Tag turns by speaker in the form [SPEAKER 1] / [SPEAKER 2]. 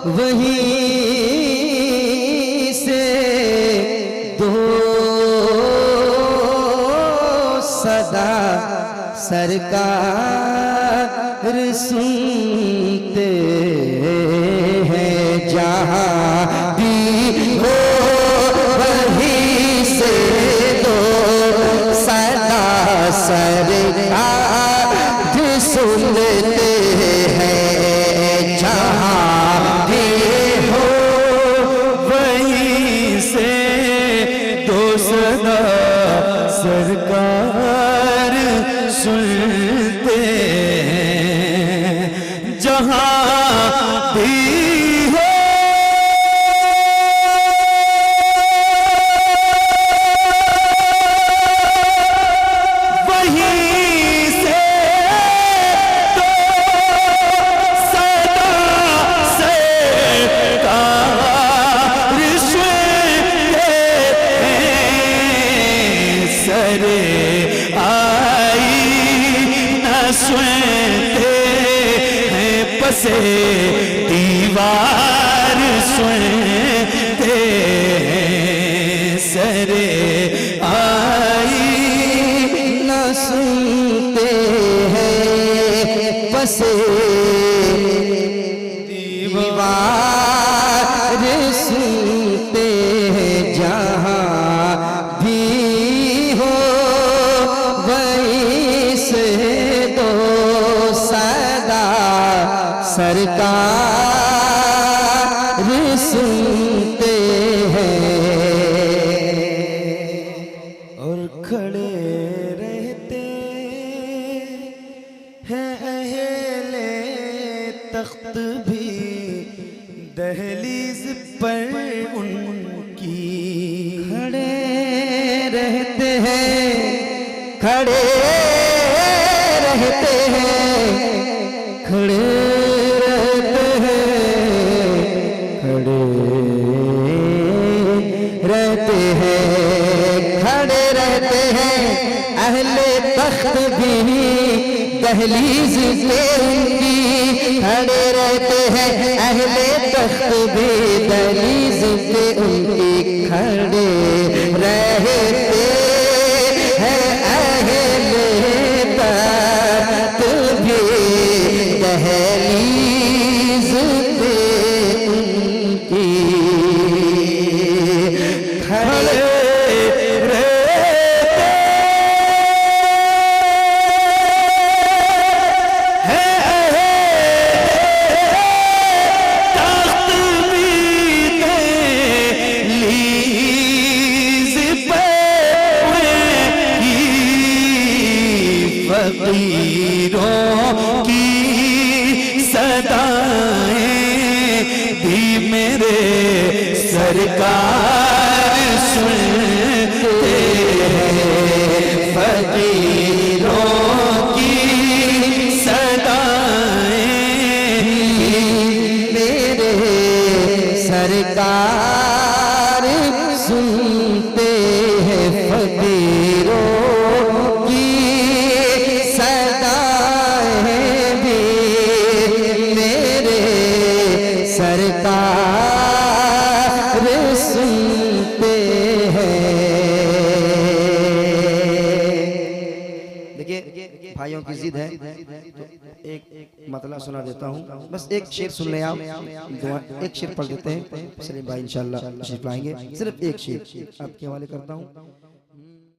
[SPEAKER 1] वहीं से दो सदा सरकार सुनते हैं। जहाँ भी हो वहीं से दो सदा सरकार सुनते हैं। जहाँ भी हो
[SPEAKER 2] वहीं से दो सदा सरकार सुनते हैं। जहाँ भी हो वहीं से दो सदा सरकार सुनते हैं। सरे आई न सुनते हैं, पसे दीवार सुनते हैं। सरे आई
[SPEAKER 1] न सुनते हैं, बसे दीवार सुनते हैं। जहाँ भी हो वहीं से दो सदा सरकार सुनते हैं।
[SPEAKER 2] और खड़े रहते हैं अहले तख्त भी दहलीज पर उनकी।
[SPEAKER 1] खड़े रहते हैं, खड़े रहते हैं, खड़े रहते हैं, खड़े रहते हैं, खड़े रहते हैं। अहले तख्त भी दहलीज पे उनकी खड़े रहते हैं। अहले तख्त भी दहलीज पे उनकी खड़े रहते हैं। अहले तख्त भी दहलीज पे उनकी खड़े
[SPEAKER 2] फकीरों की सदाएं भी मेरे सरकार सुनते हैं। फकीरों की सदाएं
[SPEAKER 1] मेरे सरकार सुनते हैं। फकीरों की सदाएं भी मेरे सरकार सुनते हैं। देखिए भाइयों की जिद है तो एक मतलब सुना देता हूँ। बस एक शेर सुन ले आप, एक शेर पढ़ देते हैं। सलीम भाई इंशाल्लाह तशरीफ लाएंगे। सिर्फ एक शेर आपके हवाले करता हूँ।